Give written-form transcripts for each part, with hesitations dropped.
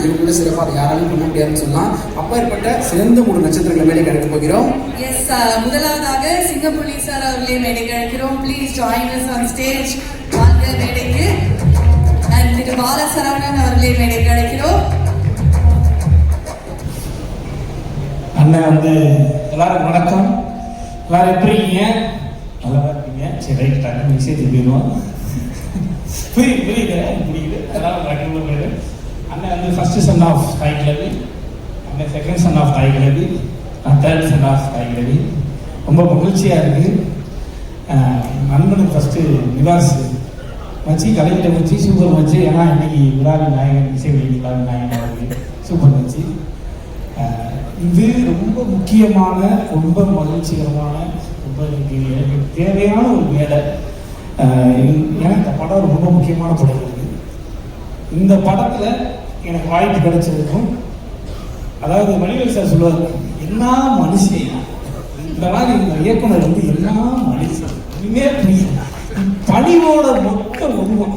இதுக்குள்ள சிறப்பாக அதை யாராலும் பண்ண முடியாதுன்னு சொல்லலாம். அப்பேற்பட்ட சிறந்த 3 நட்சத்திரங்களை மேடை அழைக்க போகிறோம். எஸ், முதலாவதாக சிங்கப்புலி சார் அவர்களே மேடைக்கு அழைக்கிறோம். Please join us on stage. வாங்க மேடைக்கு. அண்ட் திரு பாலசரவணன் அவர்களே மேடைக்கு அழைக்கிறோம். அண்ணன் வந்து எல்லாரும் வணக்கம். எல்லாரும் எப்படி இருக்கீங்க? நல்லா இருக்கீங்க? சரி, ரைட், டக்குனு விஷயத்துக்கு போயிடுவோம். புரியுது அதெல்லாம் டக்குனு போயிடு. அண்ணன் வந்து ஃபர்ஸ்ட் சன் ஆஃப் தாய் கிழவி, அண்ணன் செகண்ட் சன் ஆஃப் தாய் கிழவி, நான் தேர்ட் சன் ஆஃப் தாய் கிழவி. ரொம்ப மகிழ்ச்சியாக இருக்குது. நண்பனுக்கு ஃபஸ்ட்டு நிவாஸ் வச்சு கலைஞரை வச்சு சூப்பர் வச்சு, ஏன்னா இன்னைக்கு விழாவின் நாயகன் இசை விழாவின் நாயகன் அவருக்கு சூப்பர் வச்சு. இது ரொம்ப முக்கியமான, ரொம்ப மகிழ்ச்சிகரமான, ரொம்ப எனக்கு தேவையான ஒரு மேடை. ஏன்னா இந்த படம் ரொம்ப முக்கியமான படம் இருக்குது. இந்த படத்தில் எனக்கு வாய்ப்பு கிடைச்சதுக்கும், அதாவது மணிவேல் சார் சொல்லுவார், என்ன மனுஷன் இந்த மாதிரி இந்த இயக்குனர் வந்து என்ன மனுஷன் இனிமே புரியுது. பணிவோட மொத்த உருவம்,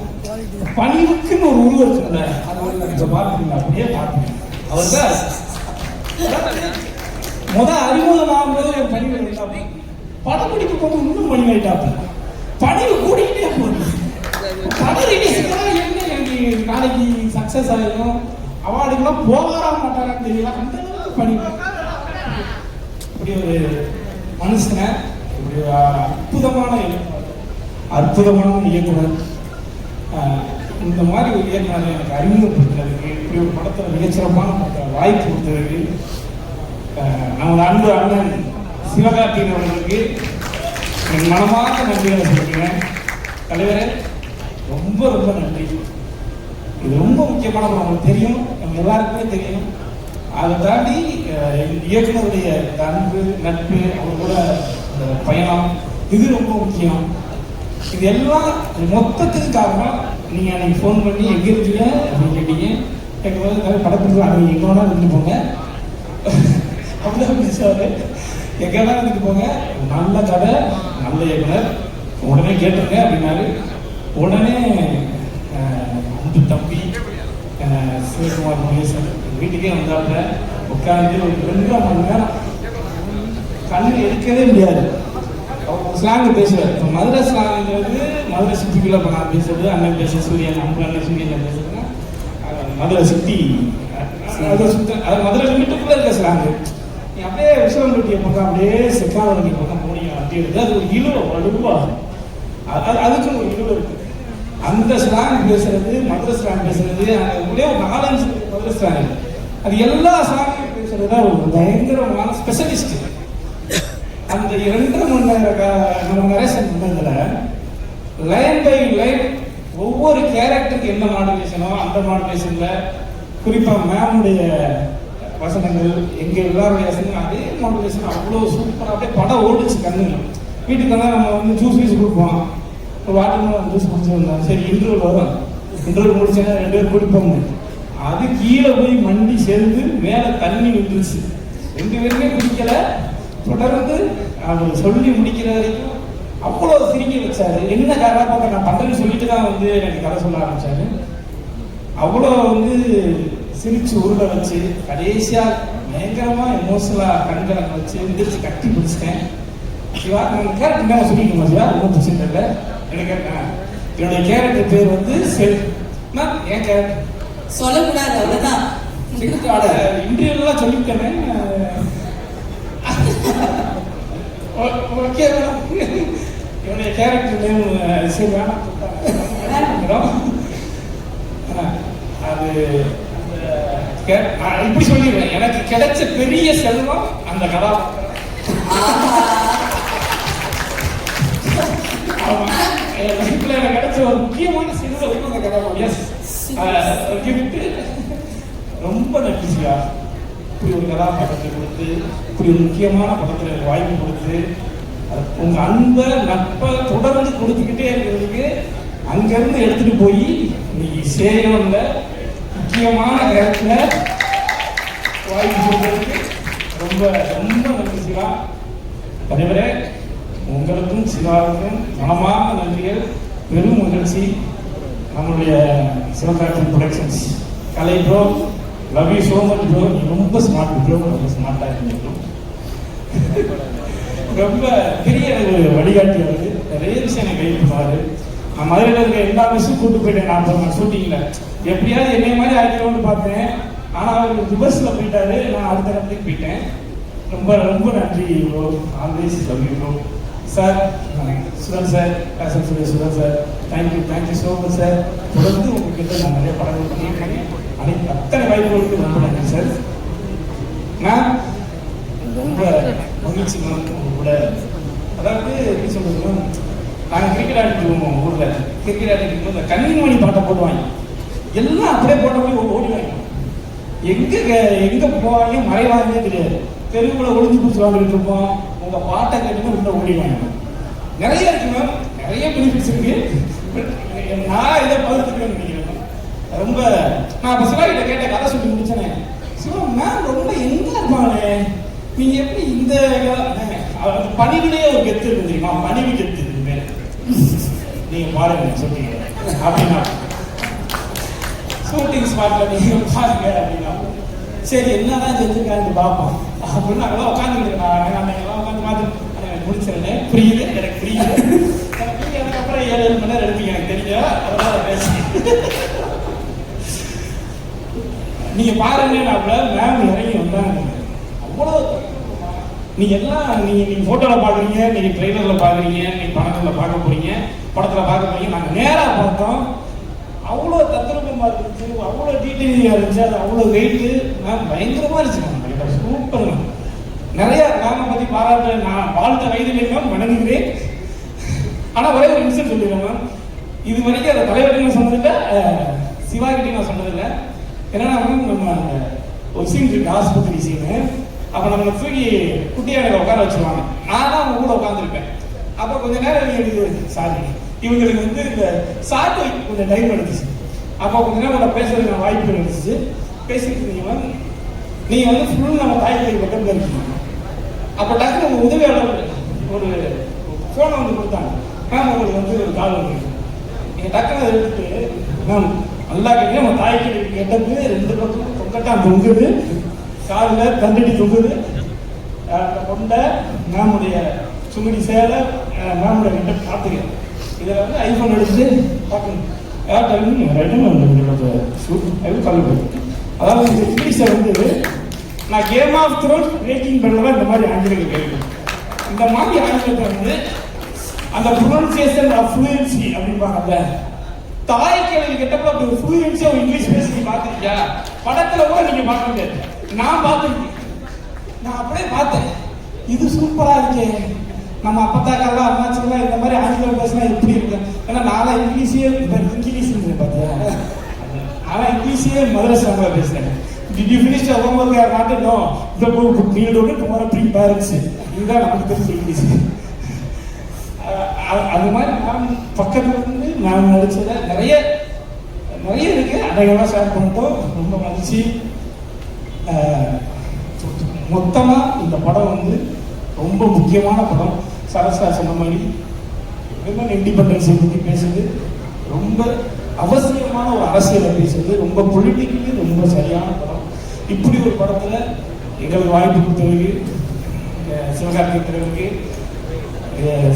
பணிவுக்குன்னு ஒரு உருவம் இருக்குல்ல, அதை கொஞ்சம் பார்த்துக்கீங்க, அப்படியே பார்த்துங்க. அவர் தான் அறிமுகமாகும்போது என் பணிவு ஆயிட்டாப்பு, படப்பிடிப்பு போது இன்னும் பணிவு ஆயிட்டாப்பு, பணிவு கூடிக்கிட்டே போகுது. படம் ரிலீஸ்னா என்ன எனக்கு நாளைக்கு சக்சஸ் ஆகிடும், அவார்டுக்கெல்லாம் போகாரா மாட்டாரான்னு தெரியல, அந்த அளவுக்கு பணிவு. இப்படி ஒரு மனுஷனை, இப்படி ஒரு அற்புதமான இயக்குனர், இந்த மாதிரி ஒரு இயக்குனர் எனக்கு அறிமுகப்படுத்துறதுக்கு, இப்படி ஒரு படத்தில் மிகச்சிறப்பான வாய்ப்பு கொடுத்ததுக்கு நமது அன்பு அண்ணன் சிவகார்த்திகேயன் அவர்களுக்கு என் மனமாக நன்றிகளை சொல்கிறேன். தலைவரே, ரொம்ப ரொம்ப நன்றி. இது ரொம்ப முக்கியமான படம், உங்களுக்கு தெரியும், நம்ம எல்லாருக்குமே தெரியும். அதை தாண்டி இயக்குனருடைய அன்பு, நட்பு, அவர் கூட பயணம், இது ரொம்ப முக்கியம். இது எல்லாம் மொத்தத்துக்கு காரணம் நீங்கள் அன்னைக்கு ஃபோன் பண்ணி எங்கே இருக்கீங்க அப்படின்னு கேட்டீங்க. எனக்கு வந்து படத்துக்கு அன்னைக்கு எங்கே வேணாலும் இருந்து போங்க அப்படிதான் பேசுவார். எங்கே வேணாலும் இருந்துட்டு போங்க, நல்ல கதை, நல்ல இயக்குனர், உடனே கேட்டுருங்க அப்படின்னாரு. உடனே அன்பு தம்பி சிவகுமார் முருகேசன் வீட்டுக்கே வந்தாப்புல உட்காந்து ஒரு 2 மணி நேரம் கண்ணு எடுக்கவே முடியாது. அவர் ஸ்லாங்கு பேசுவார். இப்போ மதுரை ஸ்லாங்கிறது மதுரை சிட்டிக்குள்ளே இப்போ நான் பேசுறது, அண்ணன் பேச சூரியன், அன்பு அண்ணன் சூரியன் பேசுறதுன்னா மதுரை சிட்டி, மதுரை சுத்த, அது மதுரை லிமிட்டுக்குள்ளே இருக்க ஸ்லாங்கு. நீ அப்படியே விஸ்வம்பட்டியை பக்கம் அப்படியே செக்காவரங்கி பக்கம் போனீங்க அப்படி இருக்குது, அது ஒரு இழுவை வலுவா, அதுக்கும் ஒரு இழுவை இருக்குது. அந்த ஸ்லாங் பேசுறது, மதுரை ஸ்லாங் பேசுறது, ஒரே ஒரு 4-5 மதுரை ஸ்லாங், அது எல்லா ஸ்லாங்கையும் பேசுறது தான் ஒரு பயங்கரமான ஸ்பெஷலிஸ்ட். அந்த 2.5 மணி நேரம் நம்ம நரேஷன் பண்ணதில் லைன் பை லைன் ஒவ்வொரு கேரக்டருக்கு என்ன மாடுலேஷனோ அந்த மாடுலேஷனில், குறிப்பாக மேமுடைய வசனங்கள், எங்கள் எல்லாருடைய வசனங்கள், அதே மாடுலேஷன் அவ்வளோ சூப்பராக அப்படியே படம் ஓடிச்சு கண்ணுங்க. வீட்டுக்கு வந்தால் நம்ம வந்து ஜூஸ் கொடுப்போம், வாட்டர் ஜூஸ் குடிச்சு வந்தோம், சரி இன்டர்வல் வரும், இன்டர்வல் முடிச்சேன்னா 2 பேர் குடிப்போங்க. அது கீழே போய் மண்டி சேர்ந்து மேலே தண்ணி விட்டுருச்சு, 2 பேருமே குடிக்கலை. தொடர்ந்து அவர் சொல்லி முடிக்கிற வரைக்கும் அவ்வளோ சிரிக்க வச்சாரு. என்ன கதாபாத்திரம் நான் பண்றேன்னு சொல்லிட்டு தான் வந்து எனக்கு கதை சொல்ல ஆரம்பிச்சாரு. அவ்வளோ வந்து சிரிச்சு உருளை வச்சு கடைசியா பயங்கரமா எமோஷனலா கண்களை வச்சு எந்திரிச்சு கட்டி பிடிச்சிட்டேன். சிவா கேரக்டர் மேலே சொல்லிக்கணுமா சிவா? ரொம்ப பிடிச்சிருக்கல எனக்கு. என்னுடைய கேரக்டர் பேர் வந்து என் கேரக்டர் சொல்லக்கூடாது, அவ்வளவுதான். இன்டர்வியூலாம் சொல்லிட்டேன். ஓகே மேடம், என்னுடைய கேரக்டர் நேம் சரி வேணாம் அது நான் இப்படி சொல்லிடுவேன். எனக்கு கிடைச்ச பெரிய செல்வம் அந்த கதாபாத்திரம். என் லைஃப்ல எனக்கு கிடைச்ச ஒரு முக்கியமான செல்வம் அந்த கதாபாத்திரம். ரொம்ப நன்றி சிவா, இப்படி ஒரு கதாபாத்திரத்தை கொடுத்து, இப்படி ஒரு முக்கியமான படத்தில் எனக்கு வாய்ப்பு கொடுத்து, உங்கள் அன்பை நட்பை தொடர்ந்து கொடுத்துக்கிட்டே இருக்கிறதுக்கு அங்கேருந்து எடுத்துகிட்டு போய் இன்னைக்கு சேலம்ல முக்கியமான இடத்துல வாய்ப்பு கொடுத்ததுக்கு ரொம்ப ரொம்ப நன்றி சிவா. தலைவரே, உங்களுக்கும் சிவாவுக்கும் மனமான நன்றிகள். பெரும் மகிழ்ச்சி. நம்மளுடைய Sivakarthikeyan productions Kalai bro love you so much bro. நீ ரொம்ப ஸ்மார்ட் ப்ரோ, ரொம்ப ஸ்மார்ட்டாக இருக்கீங்க. ரொம்ப பெரிய ஒரு வழிகாட்டி வந்து நிறைய விஷயம் எனக்கு கைட் பண்ணுவார். நான் மதுரையில் இருக்க எல்லா மிஸ்ஸும் கூப்பிட்டு போயிட்டேன். நான் ஷூட்டிங்கில் எப்படியாவது என்னை மாதிரி ஆக்கிடுவோம்னு பார்த்தேன். ஆனால் அவர் ரிவர்ஸில் போயிட்டாரு. நான் அடுத்த இடத்துக்கு போயிட்டேன். ரொம்ப ரொம்ப நன்றி bro. Always love you bro. Sir, Sudhan sir, பேசன் சொல்லி Sudhan sir, thank you so much sir. தொடர்ந்து உங்ககிட்ட நான் நிறைய படங்கள் பண்ணியிருக்கேன். அத்தனை வாய்ப்புகளுக்கு ரொம்ப நன்றி சார். நான் ரொம்ப மகிழ்ச்சி கூட. அதாவது எப்படி சொல்றது, நாங்கள் கிரிக்கெட் ஆடிட்டு இருக்கோம் ஊரில். கிரிக்கெட் ஆடிட்டு இருக்கும்போது இந்த கன்னிமணி பாட்டை போடுவாங்க. எல்லாம் அப்படியே போட்டபடி ஓடிவாங்க. எங்கே போவாங்க மறைவாங்கன்னே தெரியாது. தெருவுக்குள்ள ஒளிஞ்சு பிடிச்சி வாங்கிட்டு இருப்போம். உங்கள் பாட்டை கேட்டு உள்ள ஓடிவாங்க. நிறைய இருக்கு மேம், நிறைய பெனிஃபிட்ஸ் இருக்கு. நான் இதை பகிர்ந்துக்கணும்னு நினைக்கிறேன். ரொம்ப நான் இப்போ சிவாகிட்ட கேட்ட கதை சொல்லி முடிச்சேனே. சிவா மேம் ரொம்ப எங்கே இருப்பாங்களே, நீங்க எப்படி இந்த பணிவிலேயே ஒரு கெத்து இருக்கு தெரியுமா? பணிவு கெத்து இருக்கு பேரு. நீங்க பாருங்க சொல்றீங்க அப்படின்னா ஷூட்டிங் ஸ்பாட்ல நீங்க பாருங்க அப்படின்னா சரி என்னதான் செஞ்சிருக்காங்க பார்ப்போம் அப்படின்னு அங்கெல்லாம் உட்காந்துருக்கேன். அன்னைக்கெல்லாம் உட்காந்து பார்த்து முடிச்சிருந்தேன். புரியுது, எனக்கு புரியுது. அதுக்கப்புறம் 7 மணி நேரம் எடுப்பீங்க எனக்கு தெரியும். அதெல்லாம் பேசி நீங்க பாருங்க. மேம் இறங்கி வந்தாங்க. அவ்வளோ நீங்க எல்லாம் நீங்க போட்டோல பாக்குறீங்க, நீங்க ட்ரெய்லர்ல பாக்குறீங்க, நீங்க படத்துல பார்க்க போறீங்க, படத்துல பார்க்க போறீங்க. நாங்க நேரா பார்த்தோம். அவ்வளோ தத்ரூபமா இருந்துச்சு, அவ்வளோ டீட்டெயிலியா இருந்துச்சு. அது அவ்வளோ வெயிட்டு மேம் பயங்கரமா இருந்துச்சு. Super ma'am. நிறைய மேம் பத்தி பாராட்டு நான் வாழ்த்த வயதிலே மேம் வணங்குகிறேன். ஆனா ஒரே ஒரு நிமிஷம் சொல்லிடுறேன் மேம். இது வரைக்கும் அந்த தலைவர்கிட்ட நான் சொன்னதில்லை, சிவாகிட்ட நான் சொன்னதில்லை. என்னன்னா மேம் நம்ம ஒரு சீன் இருக்கு, ஆஸ்பத்திரி சீனு. அப்போ நம்ம தூக்கி குட்டியானையில் உட்கார வச்சுருவாங்க. நான் தான் அவங்க கூட உட்காந்துருப்பேன். அப்போ கொஞ்ச நேரம் எனக்கு சாரி இவங்களுக்கு வந்து இந்த சாட்டு கொஞ்சம் டைம் எடுத்துச்சு. அப்போ கொஞ்ச நேரம் உங்களை பேசுறதுக்கு வாய்ப்பு இருந்துச்சு. பேசிட்டு இருந்தீங்க நீங்கள் வந்து ஃபுல் நம்ம தாய்மொழி பக்கத்தில் இருக்கீங்க. அப்போ டக்குனு உங்கள் உதவியாளர் ஒரு ஃபோனை வந்து கொடுத்தாங்க. மேம் உங்களுக்கு வந்து ஒரு கால் வந்து நீங்கள் டக்குனு அதை எடுத்துட்டு மேம் நல்லா கேட்க நம்ம தாய்க்கு கெட்டது 2 பக்கம் தொங்கட்டான் தொங்குது, காலில் தண்டடி தொங்குது, கொண்டை மேமுடைய சுங்குடி சேலை மேமுடைய கிட்ட பார்த்துக்க. இதில் வந்து ஐஃபோன் எடுத்து பார்க்கணும். அதாவது இந்த இங்கிலீஷை வந்து நான் கேம் ஆஃப் த்ரோன்ஸ் பிரேக்கிங் பண்ணதான் இந்த மாதிரி ஆங்கிலங்கள் கேட்கும். இந்த மாதிரி ஆங்கிலத்தை வந்து அந்த ப்ரொனன்சியேஷன் ஃப்ளூயன்சி அப்படின்பாங்கல்ல. தாய்க்கிழமை கிட்டப்போ அப்படி ஒரு ஃப்ளூயன்சியா ஒரு இங்கிலீஷ் பேசி நீ பார்த்துருக்கியா? படத்துல கூட நீங்க பார்க்க முடியாது. நான் பார்த்துருக்கேன். நான் அப்படியே பார்த்தேன். இது சூப்பரா இருக்கே. நம்ம அப்பத்தாக்கெல்லாம் அம்மாச்செல்லாம் இந்த மாதிரி ஆங்கிலம் பேசினா எப்படி இருக்கு? ஏன்னா நானும் இங்கிலீஷே பார்த்தியா? நான் இங்கிலீஷே மதரசாவில் பேசுறேன். Did you finish your homework or not? No. The book need to tomorrow bring parents. இதுதான் நமக்கு தெரிஞ்ச இங்கிலீஷ். அது மாதிரி நான் பக்கத்துல இருந்து நான் நடிச்சத நிறைய இருக்கு. அதையெல்லாம் ஷேர் பண்ணிட்டோம். ரொம்ப மகிழ்ச்சி. மொத்தமா இந்த படம் வந்து ரொம்ப முக்கியமான படம். சரஸ்வா சொன்ன மாதிரி விமன் இண்டிபெண்டன்ஸை பற்றி பேசுது. ரொம்ப அவசியமான ஒரு அரசியலை பேசுது. ரொம்ப பொலிட்டிக்கலி ரொம்ப சரியான படம். இப்படி ஒரு படத்துல எங்களுக்கு வாய்ப்பு கொடுத்தவருக்கு சிவகார்த்திகேயனுக்கு,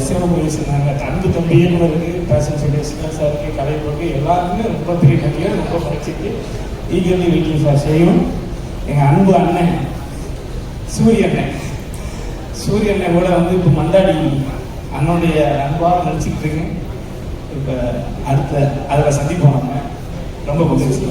சிவமொழி சொன்னாங்க, அன்பு தம்பி இயக்குனருக்கு, பேஷன் சொல்லி சிவன் சாருக்கு, கலைஞருக்கு எல்லாருக்குமே ரொம்ப பெரிய நன்றிகள். ரொம்ப படிச்சுட்டு ஈகர்லி வெயிட்டிங் ஃபார் செய்யும். எங்கள் அன்பு அண்ணன் சூரியண்ணோட வந்து இப்போ மந்தாடி அண்ணனுடைய அன்பாக நடிச்சுக்கிட்டு இருக்கேன். இப்போ அடுத்த அதில் சந்திப்போம். நம்ம ரொம்ப மகிழ்ச்சி.